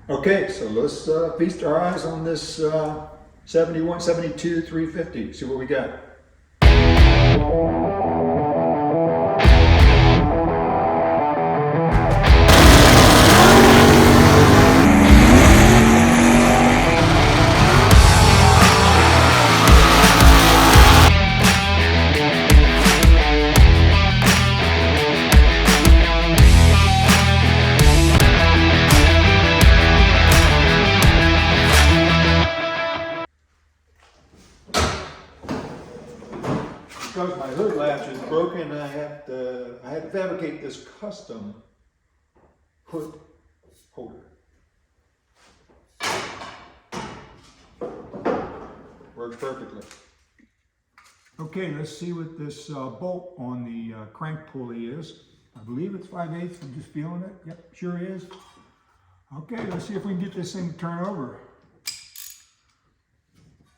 Okay, so let's feast our eyes on this 71, 72, 350. See what we got. Because my hood latch is broken, I had to fabricate this custom hood holder. Works perfectly. Okay, let's see what this bolt on the crank pulley is. I believe it's 5/8. I'm just feeling it. Yep, sure is. Okay, let's see if we can get this thing to turn over.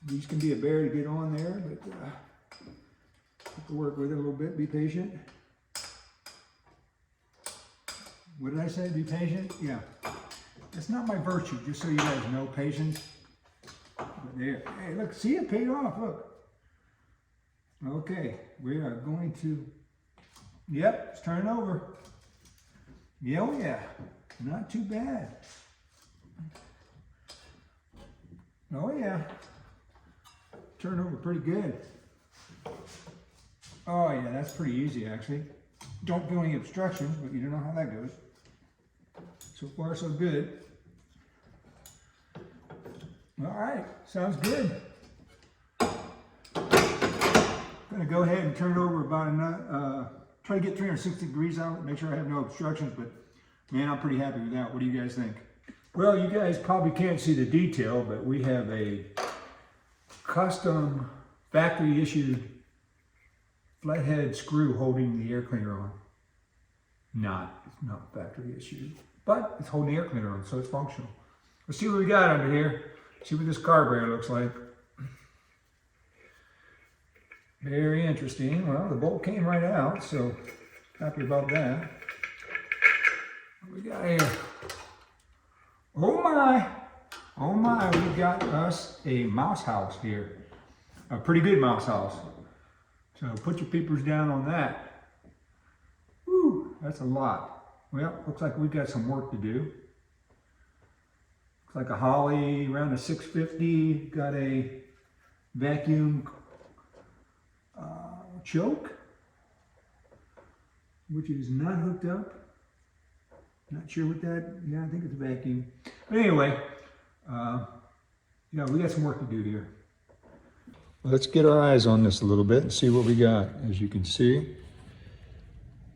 These can be a bear to get on there, but have to work with it a little bit. Be patient. What did I say? Be patient? Yeah. It's not my virtue, just so you guys know, patience. But there. Hey, look, see it paid off. Look. Okay, we are going to. Yep, it's turning over. Yeah, oh yeah. Not too bad. Oh yeah. Turn over pretty good. Oh yeah, that's pretty easy actually. Don't do any obstructions, but you don't know how that goes. So far so good. All right, sounds good. I'm gonna go ahead and turn it over about another, try to get 360 degrees out, make sure I have no obstructions, but man, I'm pretty happy with that. What do you guys think? Well, you guys probably can't see the detail, but we have a custom factory issued flathead screw holding the air cleaner on. It's not factory issued, but it's holding the air cleaner on, so it's functional. Let's see what we got under here. See what this carburetor looks like. Very interesting. Well, the bolt came right out, so happy about that. What we got here? Oh my, we got us a mouse house here. A pretty good mouse house. So put your peepers down on that. Whew, that's a lot. Well, looks like we've got some work to do. Looks like a Holly around a 650. Got a vacuum choke, which is not hooked up. Not sure what that, yeah, I think it's a vacuum. But anyway, yeah, we got some work to do here. Let's get our eyes on this a little bit and see what we got. As you can see,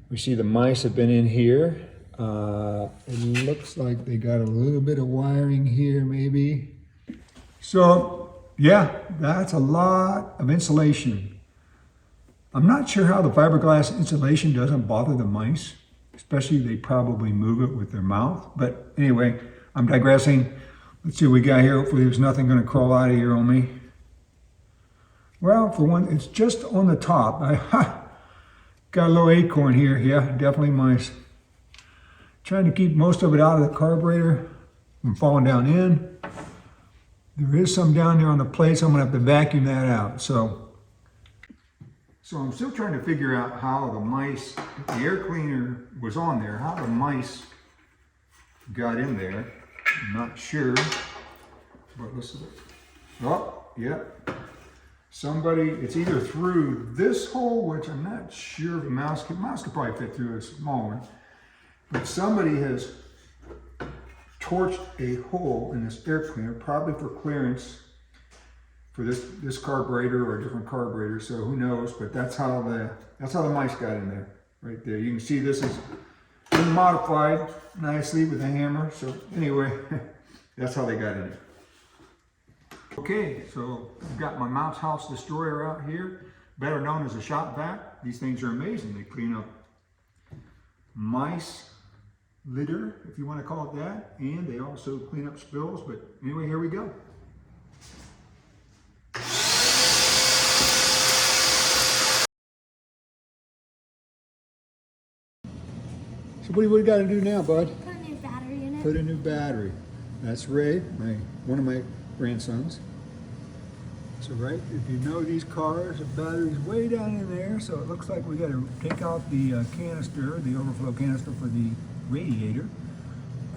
we see the mice have been in here. It looks like they got a little bit of wiring here maybe. So yeah, that's a lot of insulation. I'm not sure how the fiberglass insulation doesn't bother the mice, especially they probably move it with their mouth. But anyway, I'm digressing. Let's see what we got here. Hopefully there's nothing going to crawl out of here on me. Well, for one, it's just on the top. I got a little acorn here. Yeah, definitely mice. Trying to keep most of it out of the carburetor from falling down in. There is some down there on the plate, so I'm gonna have to vacuum that out. So I'm still trying to figure out how the mice, if the air cleaner was on there, how the mice got in there. I'm not sure, but let's look. Oh, yeah. Somebody, it's either through this hole, which I'm not sure if a mouse could probably fit through a small one, but somebody has torched a hole in this air cleaner, probably for clearance for this carburetor or a different carburetor. So who knows? But that's how the mice got in there, right there. You can see this is been modified nicely with a hammer. So anyway, that's how they got in it. Okay, so I've got my mouse house destroyer out here, better known as a shop vac. These things are amazing. They clean up mice litter, if you want to call it that, and they also clean up spills. But anyway, here we go. So what do we got to do now, bud? Put a new battery in it. Put a new battery. That's Ray, one of my grandsons. So right, if you know these cars, the battery's way down in there, so it looks like we got to take out the canister, the overflow canister for the radiator,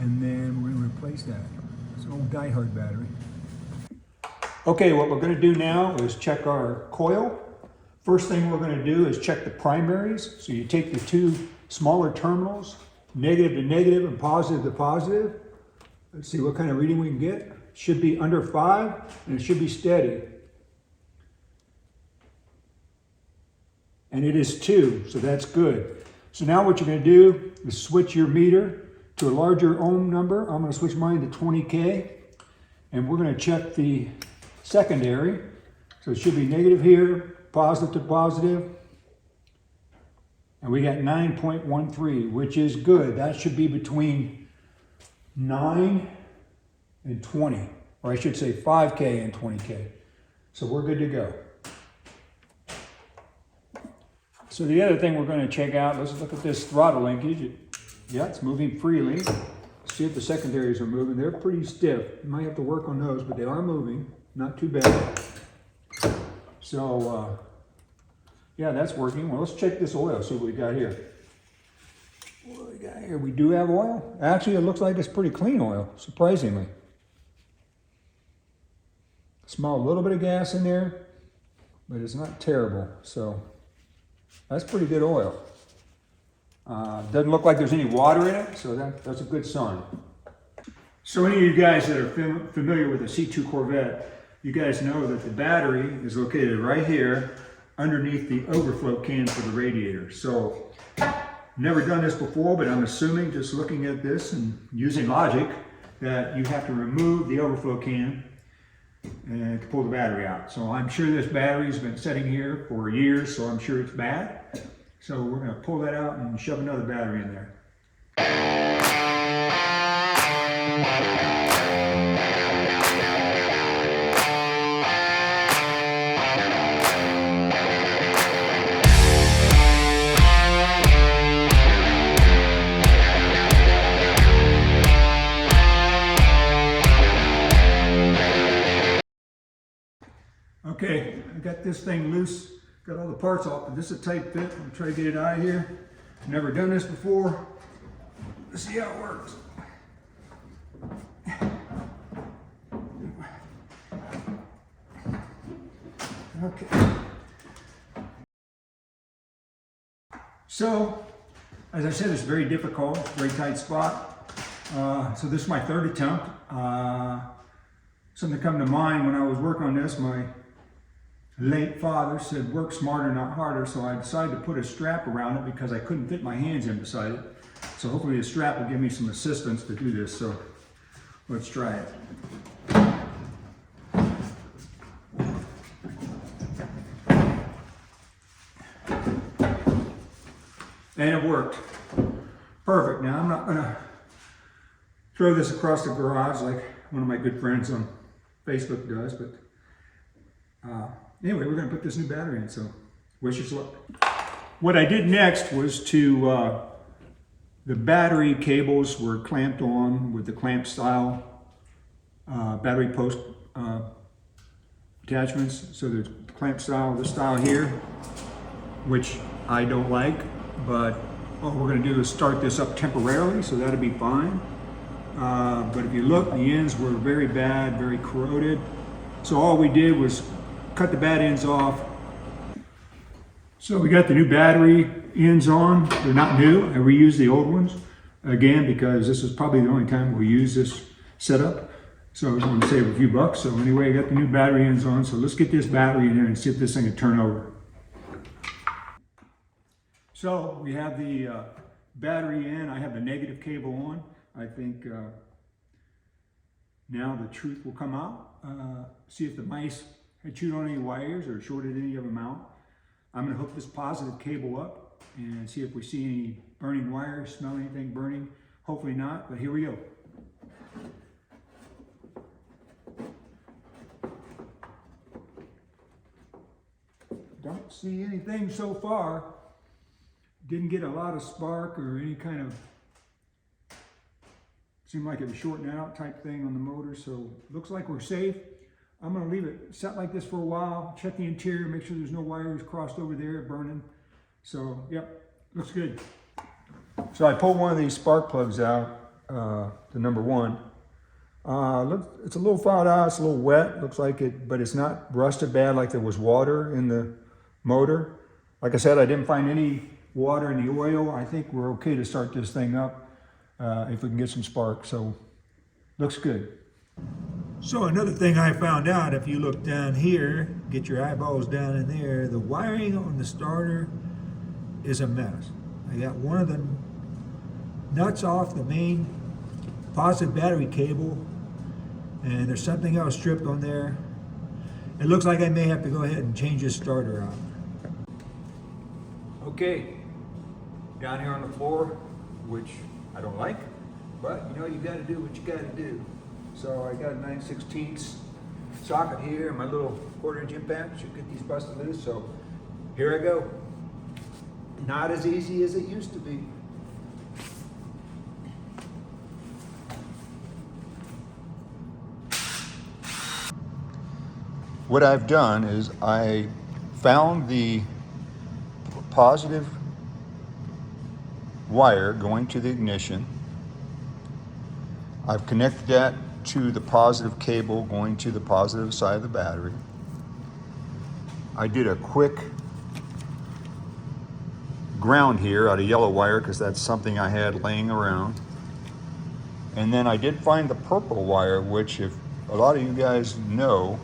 and then we're going to replace that. It's an old diehard battery. Okay, what we're going to do now is check our coil. First thing we're going to do is check the primaries. So you take the two smaller terminals, negative to negative and positive to positive. Let's see what kind of reading we can get. It should be under 5, and it should be steady. And it is 2, so that's good. So now what you're going to do is switch your meter to a larger ohm number. I'm going to switch mine to 20K, and we're going to check the secondary. So it should be negative here, positive to positive, and we got 9.13, which is good. That should be between 9 and 20, or I should say 5K and 20K. So we're good to go. So the other thing we're going to check out, let's look at this throttle linkage. Yeah, it's moving freely. See if the secondaries are moving. They're pretty stiff. You might have to work on those, but they are moving. Not too bad. So, yeah, that's working. Well, let's check this oil, see what we got here. What do we got here? We do have oil. Actually, it looks like it's pretty clean oil, surprisingly. Smell a little bit of gas in there, but it's not terrible. So that's pretty good oil. Doesn't look like there's any water in it, so that's a good sign. So any of you guys that are familiar with the C2 Corvette, you guys know that the battery is located right here underneath the overflow can for the radiator. So never done this before, but I'm assuming, just looking at this and using logic, that you have to remove the overflow can and to pull the battery out. So I'm sure this battery's been sitting here for years, so I'm sure it's bad. So we're going to pull that out and shove another battery in there. Okay, I got this thing loose, got all the parts off, but this is a tight fit. I'm trying to get it out of here. Never done this before. Let's see how it works. Okay. So, as I said, it's very difficult, very tight spot. So this is my third attempt. Something come to mind when I was working on this, my late father said, work smarter, not harder. So I decided to put a strap around it because I couldn't fit my hands in beside it. So hopefully the strap will give me some assistance to do this. So let's try it. And it worked. Perfect. Now I'm not gonna throw this across the garage like one of my good friends on Facebook does, but anyway, we're going to put this new battery in, so wish us luck. What I did next was to, the battery cables were clamped on with the clamp style battery post attachments. So there's clamp style, this style here, which I don't like, but what we're going to do is start this up temporarily, so that'll be fine. But if you look, the ends were very bad, very corroded. So all we did was cut the bad ends off. So we got the new battery ends on. They're not new. I reused the old ones again because this is probably the only time we'll use this setup. So I was going to save a few bucks. So anyway, I got the new battery ends on. So let's get this battery in here and see if this thing can turn over. So we have the battery in. I have the negative cable on. I think now the truth will come out. See if the mice had chewed on any wires or shorted any of them out. I'm going to hook this positive cable up and see if we see any burning wires, smell anything burning. Hopefully not, but here we go. Don't see anything so far. Didn't get a lot of spark or any kind of seemed like it was shorting out type thing on the motor, so looks like we're safe. I'm gonna leave it set like this for a while, check the interior, make sure there's no wires crossed over there burning. So, yep, looks good. So I pulled one of these spark plugs out, the number 1. Look, it's a little fouled out, it's a little wet, looks like it, but it's not rusted bad like there was water in the motor. Like I said, I didn't find any water in the oil. I think we're okay to start this thing up if we can get some spark, so looks good. So another thing I found out, if you look down here, get your eyeballs down in there, the wiring on the starter is a mess. I got one of the nuts off the main positive battery cable, and there's something else stripped on there. It looks like I may have to go ahead and change this starter out. Okay, down here on the floor, which I don't like, but you know, you gotta do what you gotta do. So I got a 9/16 socket here, and my little 1/4" impact should get these busted loose, so here I go. Not as easy as it used to be. What I've done is I found the positive wire going to the ignition. I've connected that to the positive cable going to the positive side of the battery. I did a quick ground here out of yellow wire because that's something I had laying around. And then I did find the purple wire, which, if a lot of you guys know,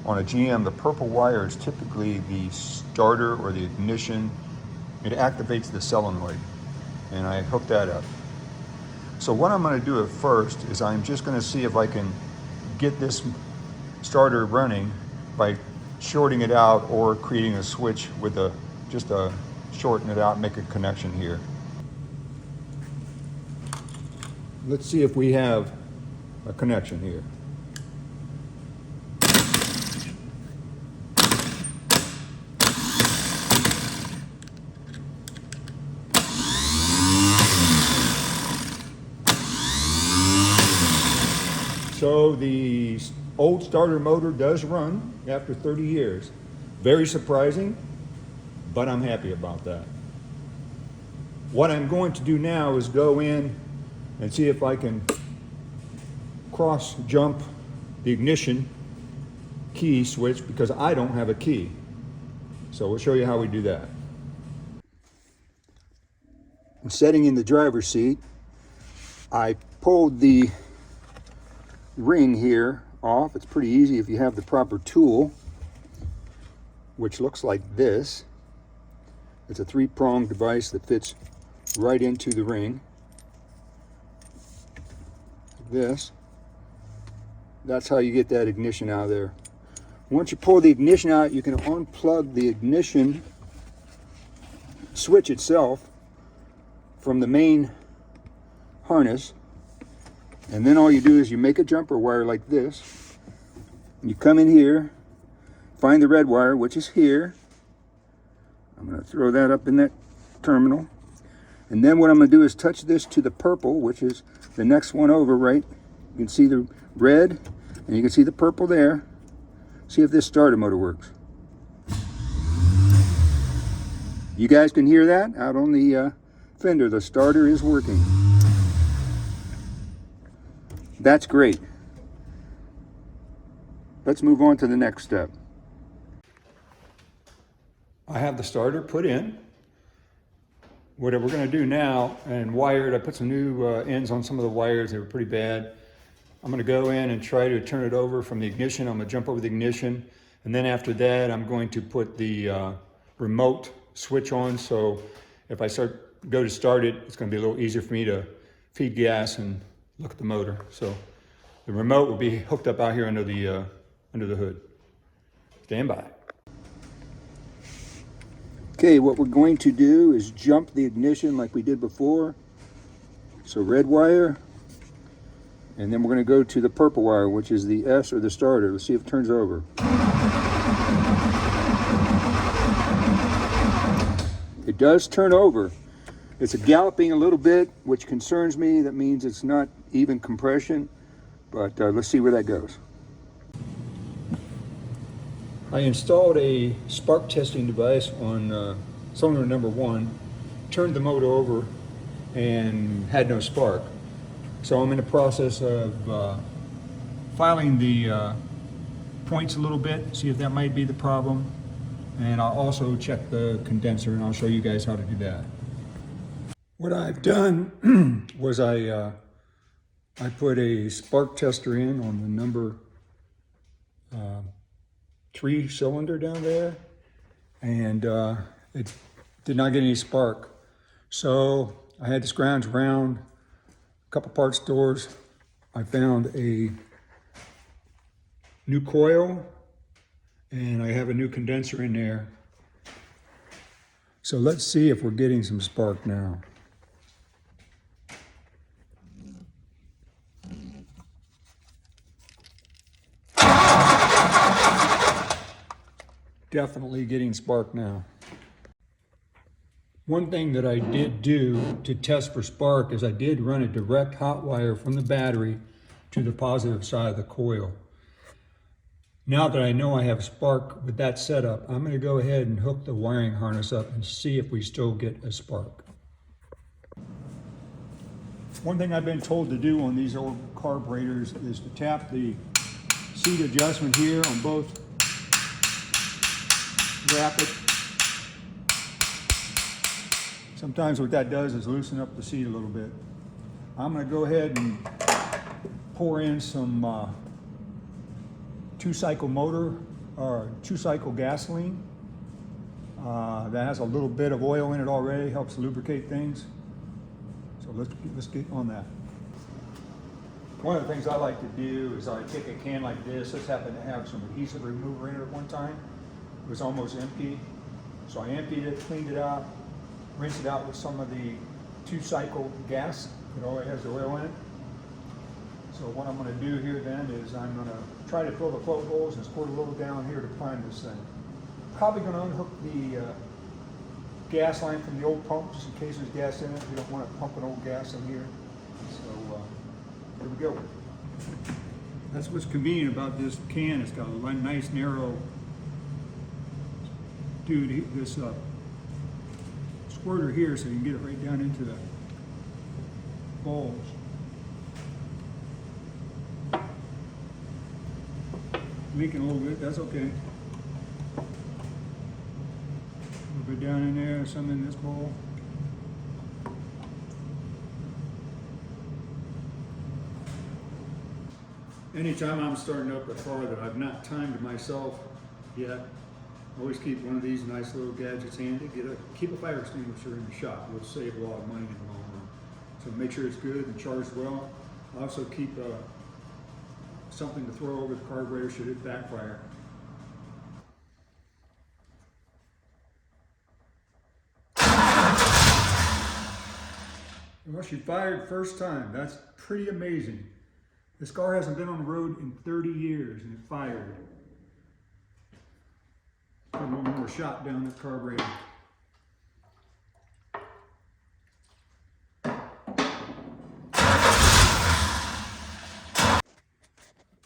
on a GM, the purple wire is typically the starter or the ignition. It activates the solenoid, and I hooked that up. So what I'm going to do at first is I'm just going to see if I can get this starter running by shorting it out or creating a switch with just a shorten it out and make a connection here. Let's see if we have a connection here. So the old starter motor does run after 30 years. Very surprising, but I'm happy about that. What I'm going to do now is go in and see if I can cross jump the ignition key switch, because I don't have a key. So we'll show you how we do that. I'm sitting in the driver's seat. I pulled the ring here off. It's pretty easy if you have the proper tool, which looks like this. It's a 3-pronged device that fits right into the ring. Like this. That's how you get that ignition out of there. Once you pull the ignition out, you can unplug the ignition switch itself from the main harness. And then all you do is you make a jumper wire like this. You come in here, find the red wire, which is here. I'm going to throw that up in that terminal. And then what I'm going to do is touch this to the purple, which is the next one over, right? You can see the red, and you can see the purple there. See if this starter motor works. You guys can hear that out on the fender. The starter is working. That's great. Let's move on to the next step. I have the starter put in. What we're going to do now, and wired, I put some new ends on some of the wires. They were pretty bad. I'm going to go in and try to turn it over from the ignition. I'm going to jump over the ignition. And then after that, I'm going to put the remote switch on. So if I go to start it, it's going to be a little easier for me to feed gas and look at the motor. So the remote will be hooked up out here under the hood. Stand by. Okay, what we're going to do is jump the ignition like we did before. So red wire, and then we're going to go to the purple wire, which is the S or the starter. Let's see if it turns over. It does turn over. It's galloping a little bit, which concerns me. That means it's not even compression, but let's see where that goes. I installed a spark testing device on cylinder number 1, turned the motor over, and had no spark. So I'm in the process of filing the points a little bit, see if that might be the problem. And I'll also check the condenser, and I'll show you guys how to do that. What I've done was I put a spark tester in on the number 3 cylinder down there, and it did not get any spark. So I had to scrounge around a couple parts stores. I found a new coil, and I have a new condenser in there. So let's see if we're getting some spark now. Definitely getting spark now. One thing that I did do to test for spark is I did run a direct hot wire from the battery to the positive side of the coil. Now that I know I have spark with that setup, I'm going to go ahead and hook the wiring harness up and see if we still get a spark. One thing I've been told to do on these old carburetors is to tap the seat adjustment here on both rapid. Sometimes what that does is loosen up the seat a little bit. I'm going to go ahead and pour in some 2-cycle motor or 2-cycle gasoline. That has a little bit of oil in it already, helps lubricate things. So let's get on that. One of the things I like to do is I take a can like this. This happened to have some adhesive remover in it at one time. It was almost empty. So I emptied it, cleaned it out, rinsed it out with some of the 2-cycle gas that already has the oil in it. So what I'm going to do here then is I'm going to try to fill the float holes and squirt a little down here to prime this thing. Probably going to unhook the gas line from the old pump just in case there's gas in it. We don't want to pump an old gas in here. So here we go. That's what's convenient about this can. It's got a nice narrow squirter here, so you can get it right down into the balls. Leaking a little bit, that's okay. A little bit down in there, some in this bowl. Anytime I'm starting up a car that I've not timed myself yet, I always keep one of these nice little gadgets handy. Keep a fire extinguisher in the shop. It'll save a lot of money in the long run. So make sure it's good and charged well. I also keep something to throw over the carburetor should it backfire. Well, she fired first time. That's pretty amazing. This car hasn't been on the road in 30 years and it fired. Put a little more shot down the carburetor.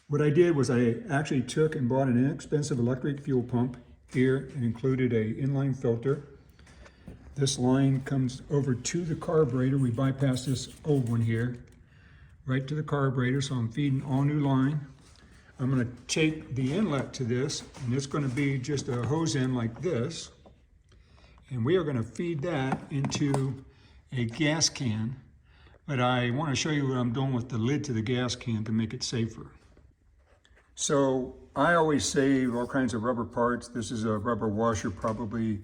What I did was I actually took and bought an inexpensive electric fuel pump here and included an inline filter. This line comes over to the carburetor. We bypassed this old one here, right to the carburetor, so I'm feeding all new line. I'm going to take the inlet to this, and it's going to be just a hose end like this, and we are going to feed that into a gas can, but I want to show you what I'm doing with the lid to the gas can to make it safer. So I always save all kinds of rubber parts. This is a rubber washer, probably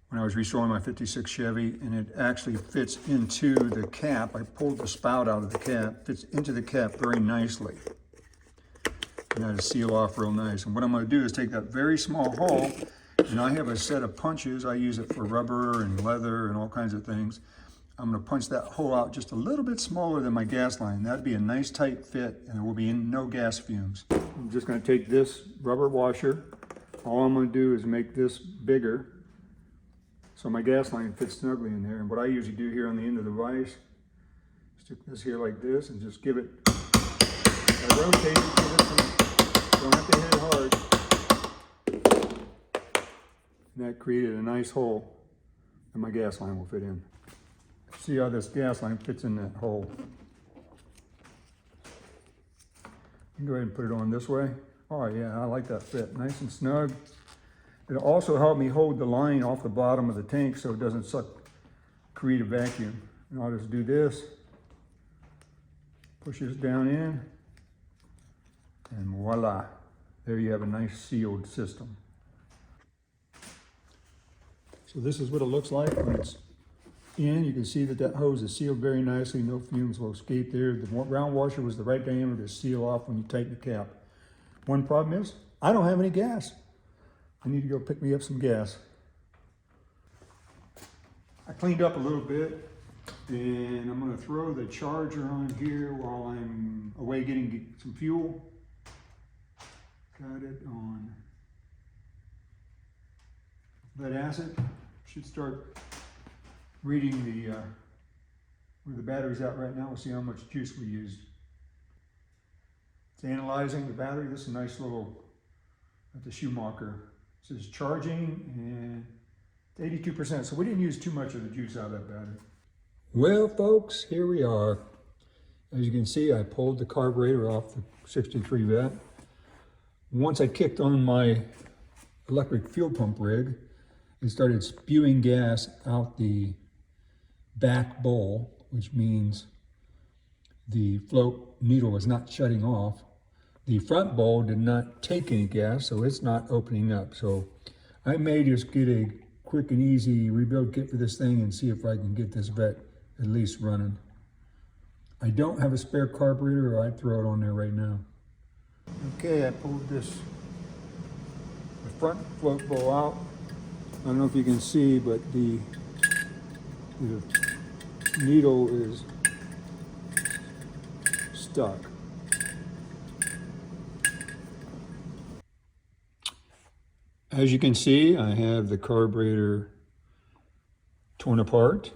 when I was restoring my 56 Chevy, and it actually fits into the cap. I pulled the spout out of the cap, fits into the cap very nicely. And that'll seal off real nice. And what I'm going to do is take that very small hole, and I have a set of punches. I use it for rubber and leather and all kinds of things. I'm going to punch that hole out just a little bit smaller than my gas line. That'd be a nice tight fit, and there will be no gas fumes. I'm just going to take this rubber washer. All I'm going to do is make this bigger, so So my gas line fits snugly in there. And what I usually do here on the end of the vise, stick this here like this and just give it, I rotate it, give it some, don't have to hit it hard. And that created a nice hole that my gas line will fit in. See how this gas line fits in that hole. You can go ahead and put it on this way. Oh yeah, I like that fit, nice and snug. It'll also help me hold the line off the bottom of the tank so it doesn't create a vacuum. And I'll just do this, push this down in, and voila. There you have a nice sealed system. So this is what it looks like when it's in. You can see that that hose is sealed very nicely, no fumes will escape there. The ground washer was the right diameter to seal off when you tighten the cap. One problem is, I don't have any gas. I need to go pick me up some gas. I cleaned up a little bit, and I'm gonna throw the charger on here while I'm away getting some fuel. Got it on lead acid. Should start reading the where the battery's at right now. We'll see how much juice we used. It's analyzing the battery. This is a nice little, at the Schumacher. It says charging and 82%. So we didn't use too much of the juice out of that battery. Well, folks, here we are. As you can see, I pulled the carburetor off the 63 Vet. Once I kicked on my electric fuel pump rig, it started spewing gas out the back bowl, which means the float needle was not shutting off. The front bowl did not take any gas, so it's not opening up. So I may just get a quick and easy rebuild kit for this thing and see if I can get this Vet at least running. I don't have a spare carburetor, or I'd throw it on there right now. Okay, I pulled the front float bowl out. I don't know if you can see, but the needle is stuck. As you can see, I have the carburetor torn apart.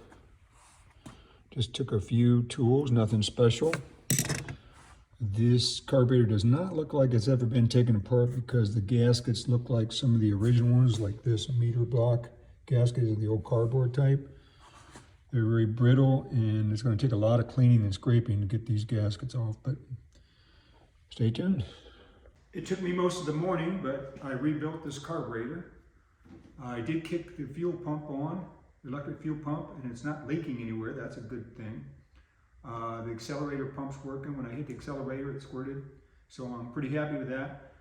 Just took a few tools, nothing special. This carburetor does not look like it's ever been taken apart because the gaskets look like some of the original ones, like this meter block gaskets of the old cardboard type. They're very brittle, and it's going to take a lot of cleaning and scraping to get these gaskets off, but stay tuned. It took me most of the morning, but I rebuilt this carburetor. I did kick the fuel pump on, the electric fuel pump, and it's not leaking anywhere. That's a good thing. The accelerator pump's working. When I hit the accelerator, it squirted. So I'm pretty happy with that.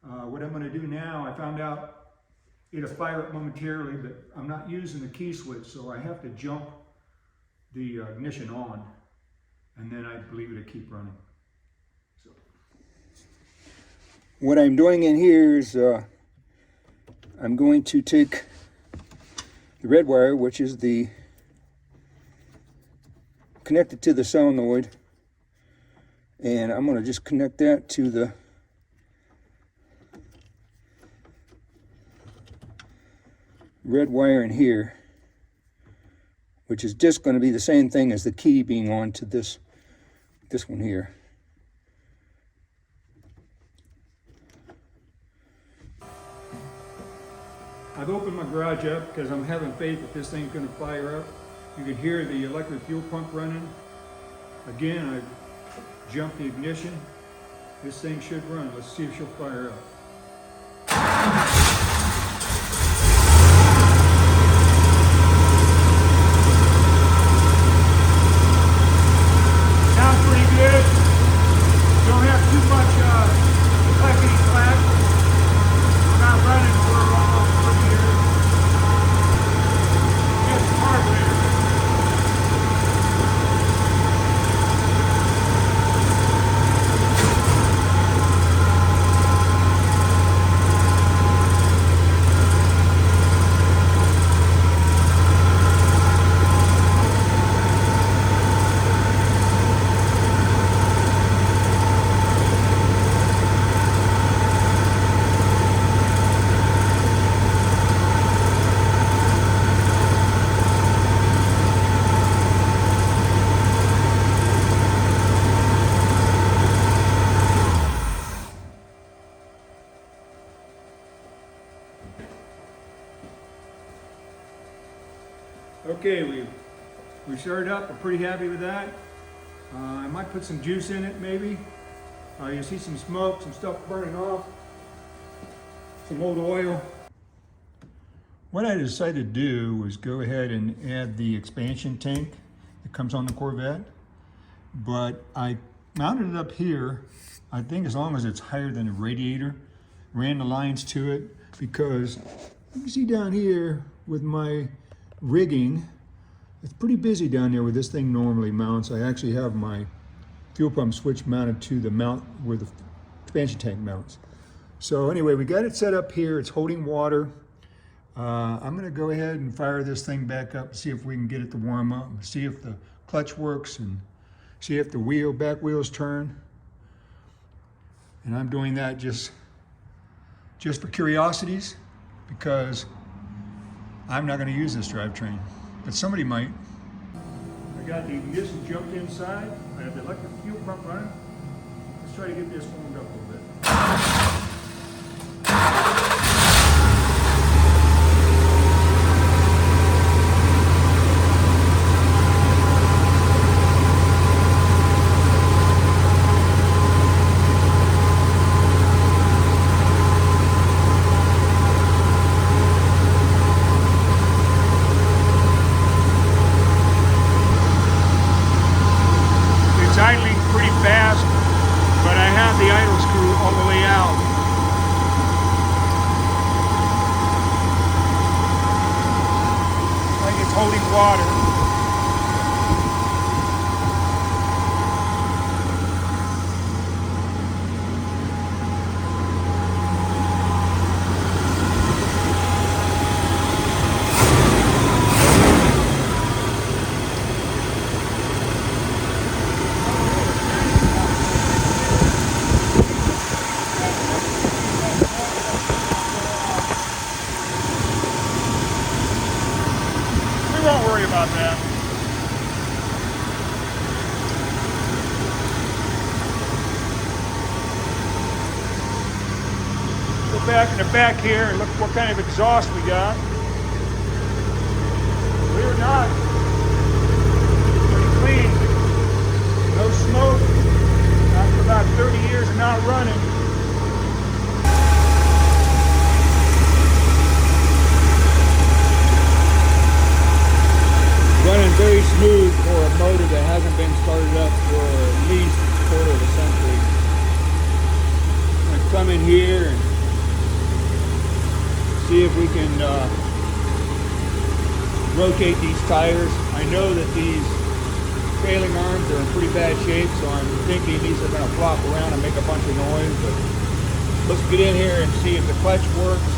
What I'm going to do now, I found out it'll fire up momentarily, but I'm not using the key switch, so I have to jump the ignition on, and then I believe it'll keep running. So what I'm doing in here is I'm going to take the red wire, which is the connected to the solenoid, and I'm going to just connect that to the red wire in here, which is just going to be the same thing as the key being on to this one here. I've opened my garage up because I'm having faith that this thing's going to fire up. You can hear the electric fuel pump running. Again, I jumped the ignition. This thing should run. Let's see if she'll fire up. Sounds pretty good. Don't have too much clackety clack. We're not running for a long here. Just carburetor. Okay, we started up. We're pretty happy with that. I might put some juice in it, maybe. You see some smoke, some stuff burning off, some old oil. What I decided to do was go ahead and add the expansion tank that comes on the Corvette, but I mounted it up here, I think as long as it's higher than the radiator, ran the lines to it, because you can see down here with my rigging, it's pretty busy down there where this thing normally mounts. I actually have my fuel pump switch mounted to the mount where the expansion tank mounts. So anyway, we got it set up here. It's holding water. I'm gonna go ahead and fire this thing back up and see if we can get it to warm up, and see if the clutch works, and see if the back wheels turn. And I'm doing that just for curiosities, because I'm not gonna use this drivetrain, but somebody might. I got the ignition jumped inside. I have the electric fuel pump running. Let's try to get this warmed up a little bit. Idling pretty fast, but I have the idle screw all the way out. Like it's holding water. Don't worry about that. Go back in the back here and look what kind of exhaust we got. Believe it or not, pretty clean. No smoke. After about 30 years of not running. Running very smooth for a motor that hasn't been started up for at least a quarter of a century. I'm going to come in here and see if we can rotate these tires. I know that these trailing arms are in pretty bad shape, so I'm thinking these are going to flop around and make a bunch of noise. But let's get in here and see if the clutch works.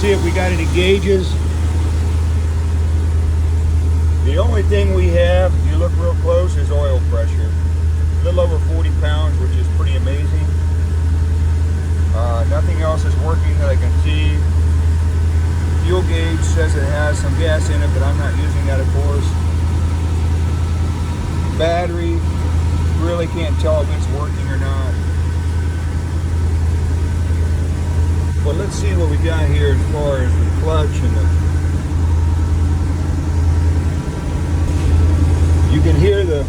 See if we got any gauges. The only thing we have, if you look real close, is oil pressure. A little over 40 pounds, which is pretty amazing. Nothing else is working that I can see. Fuel gauge says it has some gas in it, but I'm not using that, of course. Battery, really can't tell if it's working or not. But let's see what we got here as far as the clutch and the... You can hear the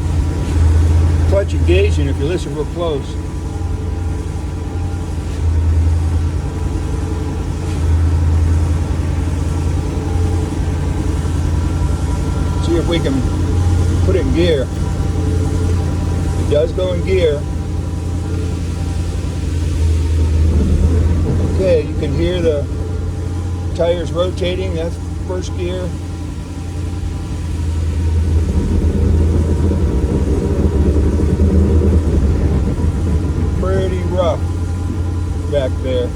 clutch engaging if you listen real close. See if we can put it in gear. It does go in gear. Okay, you can hear the tires rotating. That's first gear. Pretty rough back there.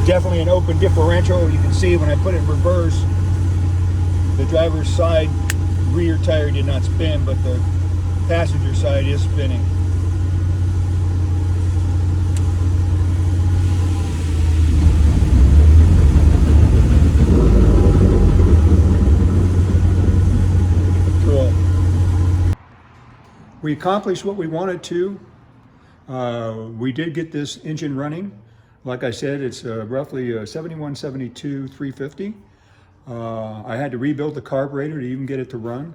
Definitely open differential. You can see when I put it in reverse, the driver's side rear tire did not spin, but the passenger side is spinning. Cool. We accomplished what we wanted to. We did get this engine running. Like I said, it's roughly a 71, 72, 350. I had to rebuild the carburetor to even get it to run.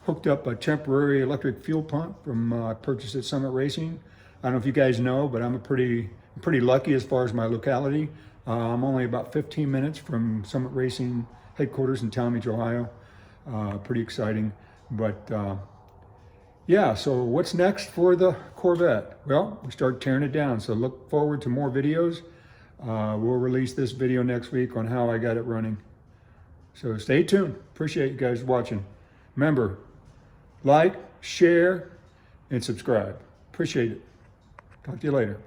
Hooked up a temporary electric fuel pump from I purchased at Summit Racing. I don't know if you guys know, but I'm pretty lucky as far as my locality. I'm only about 15 minutes from Summit Racing headquarters in Talmadge, Ohio. Pretty exciting, but yeah, so what's next for the Corvette? Well, we start tearing it down, so look forward to more videos. We'll release this video next week on how I got it running. So stay tuned. Appreciate you guys watching. Remember, like, share, and subscribe. Appreciate it. Talk to you later.